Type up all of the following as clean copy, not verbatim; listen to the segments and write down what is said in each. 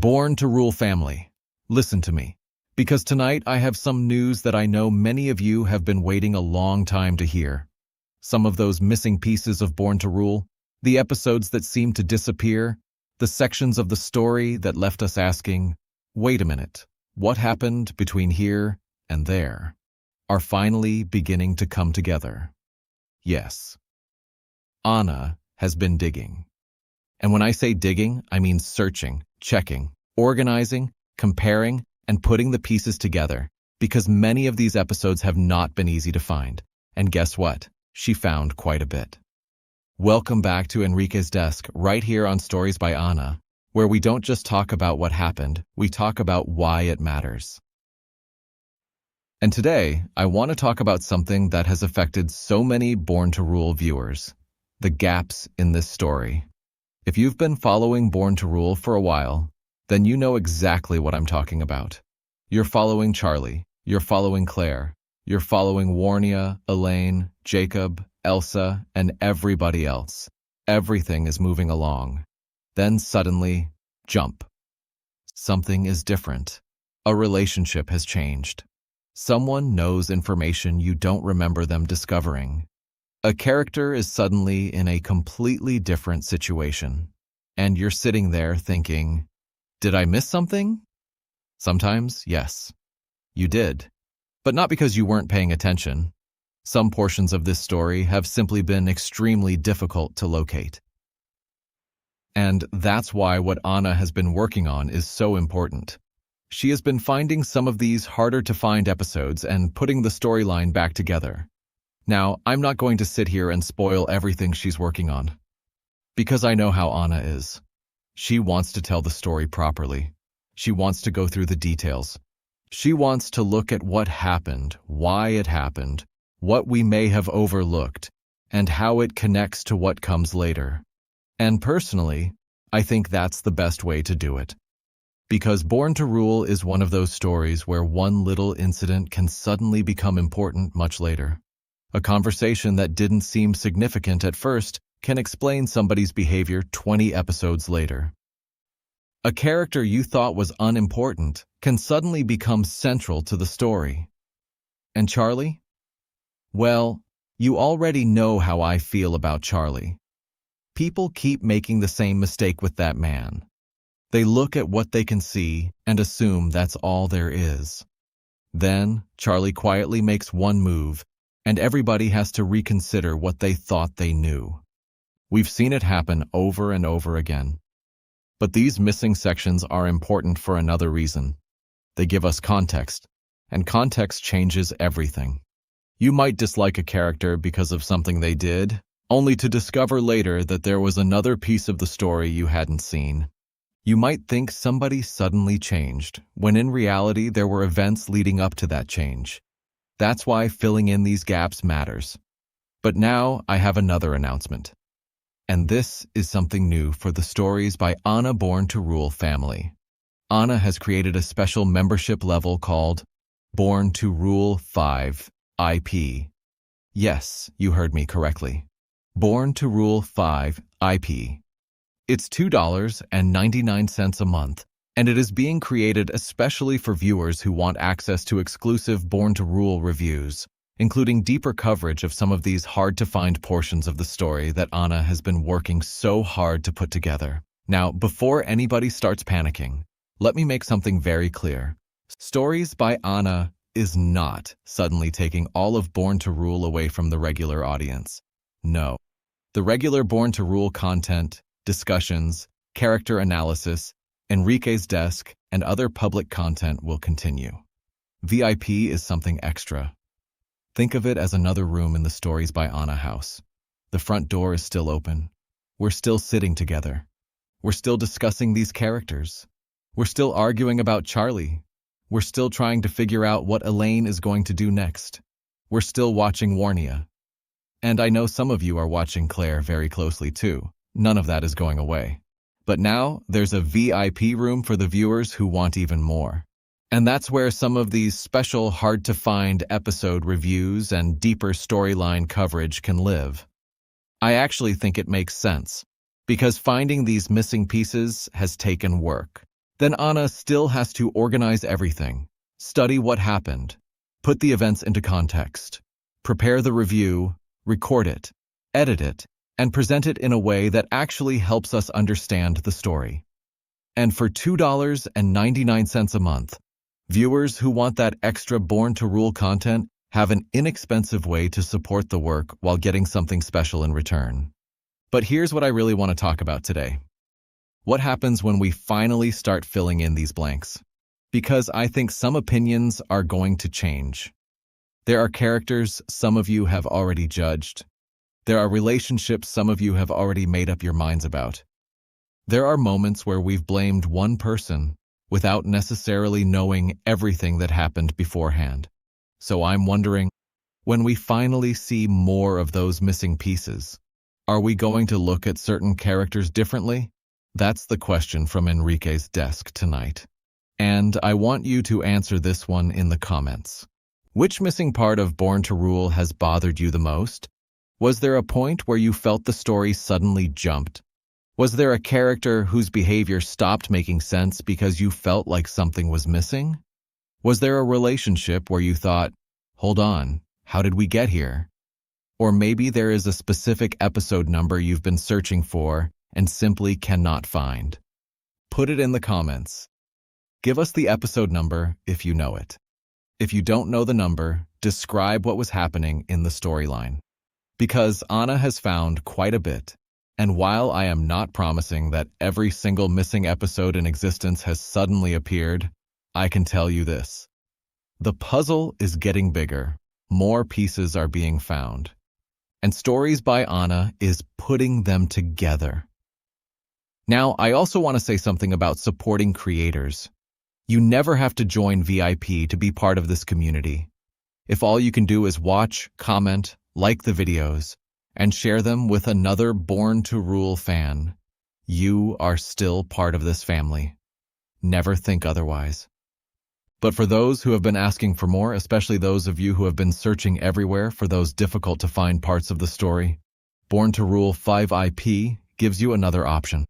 Born to Rule family, listen to me, because tonight I have some news that I know many of you have been waiting a long time to hear. Some of those missing pieces of Born to Rule, the episodes that seemed to disappear, the sections of the story that left us asking, wait a minute, what happened between here and there, are finally beginning to come together. Yes, Anna has been digging. And when I say digging, I mean searching, checking, organizing, comparing, and putting the pieces together, because many of these episodes have not been easy to find. And guess what? She found quite a bit. Welcome back to Enrique's desk, right here on Stories by Anna, where we don't just talk about what happened, we talk about why it matters. And today, I want to talk about something that has affected so many Born to Rule viewers, the gaps in this story. If you've been following Born to Rule for a while, then you know exactly what I'm talking about. You're following Charlie, you're following Claire, you're following Warnia, Elaine, Jacob, Elsa, and everybody else. Everything is moving along. Then suddenly, jump. Something is different. A relationship has changed. Someone knows information you don't remember them discovering. A character is suddenly in a completely different situation, and you're sitting there thinking, did I miss something? Sometimes, yes, you did, but not because you weren't paying attention. Some portions of this story have simply been extremely difficult to locate. And that's why what Anna has been working on is so important. She has been finding some of these harder-to-find episodes and putting the storyline back together. Now, I'm not going to sit here and spoil everything she's working on, because I know how Anna is. She wants to tell the story properly. She wants to go through the details. She wants to look at what happened, why it happened, what we may have overlooked, and how it connects to what comes later. And personally, I think that's the best way to do it. Because Born to Rule is one of those stories where one little incident can suddenly become important much later. A conversation that didn't seem significant at first can explain somebody's behavior 20 episodes later. A character you thought was unimportant can suddenly become central to the story. And Charlie? Well, you already know how I feel about Charlie. People keep making the same mistake with that man. They look at what they can see and assume that's all there is. Then, Charlie quietly makes one move, and everybody has to reconsider what they thought they knew. We've seen it happen over and over again. But these missing sections are important for another reason. They give us context, and context changes everything. You might dislike a character because of something they did, only to discover later that there was another piece of the story you hadn't seen. You might think somebody suddenly changed, when in reality there were events leading up to that change. That's why filling in these gaps matters. But now I have another announcement. And this is something new for the Stories by Anna Born to Rule family. Anna has created a special membership level called Born to Rule 5 IP. Yes, you heard me correctly. Born to Rule 5 IP. It's $2.99 a month, and it is being created especially for viewers who want access to exclusive Born to Rule reviews, including deeper coverage of some of these hard-to-find portions of the story that Anna has been working so hard to put together. Now, before anybody starts panicking, let me make something very clear. Stories by Anna is not suddenly taking all of Born to Rule away from the regular audience. No. The regular Born to Rule content, discussions, character analysis, Enrique's desk, and other public content will continue. VIP is something extra. Think of it as another room in the Stories by Anna house. The front door is still open. We're still sitting together. We're still discussing these characters. We're still arguing about Charlie. We're still trying to figure out what Elaine is going to do next. We're still watching Warnia. And I know some of you are watching Claire very closely too. None of that is going away. But now there's a VIP room for the viewers who want even more. And that's where some of these special hard-to-find episode reviews and deeper storyline coverage can live. I actually think it makes sense, because finding these missing pieces has taken work. then Anna still has to organize everything, study what happened, put the events into context, prepare the review, record it, edit it, and present it in a way that actually helps us understand the story. And for $2.99 a month, viewers who want that extra Born to Rule content have an inexpensive way to support the work while getting something special in return. But here's what I really want to talk about today. What happens when we finally start filling in these blanks? Because I think some opinions are going to change. There are characters some of you have already judged. There are relationships some of you have already made up your minds about. There are moments where we've blamed one person without necessarily knowing everything that happened beforehand. So I'm wondering, when we finally see more of those missing pieces, are we going to look at certain characters differently? That's the question from Enrique's desk tonight. And I want you to answer this one in the comments. Which missing part of Born to Rule has bothered you the most? Was there a point where you felt the story suddenly jumped? Was there a character whose behavior stopped making sense because you felt like something was missing? Was there a relationship where you thought, hold on, how did we get here? Or maybe there is a specific episode number you've been searching for and simply cannot find. Put it in the comments. Give us the episode number if you know it. If you don't know the number, describe what was happening in the storyline. Because Anna has found quite a bit, and while I am not promising that every single missing episode in existence has suddenly appeared, I can tell you this. The puzzle is getting bigger, more pieces are being found, and Stories by Anna is putting them together. Now, I also want to say something about supporting creators. You never have to join VIP to be part of this community. If all you can do is watch, comment, like the videos, and share them with another Born to Rule fan, you are still part of this family. Never think otherwise. But for those who have been asking for more, especially those of you who have been searching everywhere for those difficult-to-find parts of the story, Born to Rule 5 IP gives you another option.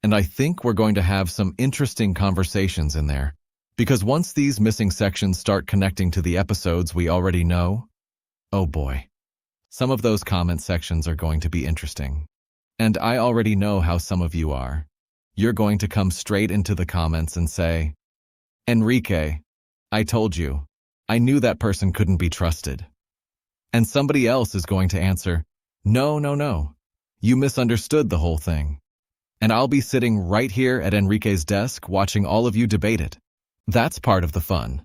And I think we're going to have some interesting conversations in there, because once these missing sections start connecting to the episodes we already know, oh boy, some of those comment sections are going to be interesting. And I already know how some of you are. You're going to come straight into the comments and say, Enrique, I told you, I knew that person couldn't be trusted. And somebody else is going to answer, no, you misunderstood the whole thing. And I'll be sitting right here at Enrique's desk watching all of you debate it. That's part of the fun.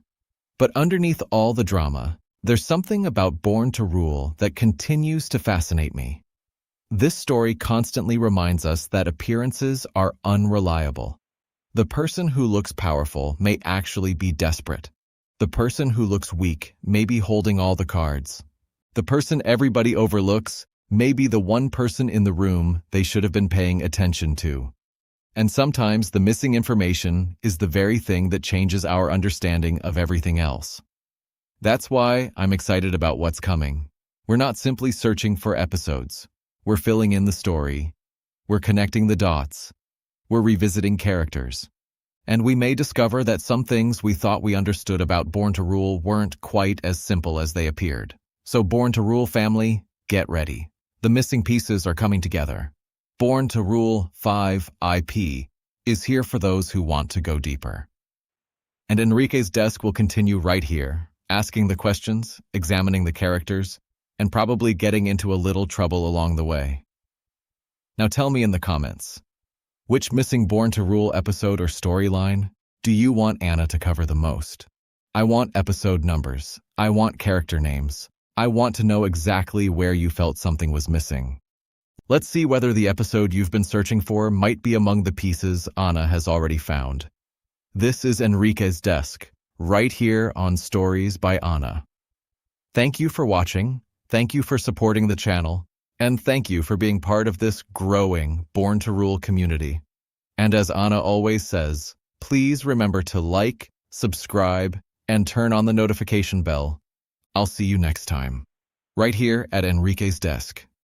But underneath all the drama, there's something about Born to Rule that continues to fascinate me. This story constantly reminds us that appearances are unreliable. The person who looks powerful may actually be desperate. The person who looks weak may be holding all the cards. The person everybody overlooks may be the one person in the room they should have been paying attention to. And sometimes the missing information is the very thing that changes our understanding of everything else. That's why I'm excited about what's coming. We're not simply searching for episodes. We're filling in the story. We're connecting the dots. We're revisiting characters. And we may discover that some things we thought we understood about Born to Rule weren't quite as simple as they appeared. So Born to Rule family, get ready. The missing pieces are coming together. Born to Rule 5 IP is here for those who want to go deeper. And Enrique's desk will continue right here, asking the questions, examining the characters, and probably getting into a little trouble along the way. Now tell me in the comments, which missing Born to Rule episode or storyline do you want Anna to cover the most? I want episode numbers. I want character names. I want to know exactly where you felt something was missing. Let's see whether the episode you've been searching for might be among the pieces Anna has already found. This is Enrique's desk, right here on Stories by Anna. Thank you for watching, thank you for supporting the channel, and thank you for being part of this growing Born to Rule community. And as Anna always says, please remember to like, subscribe, and turn on the notification bell. I'll see you next time, right here at Enrique's desk.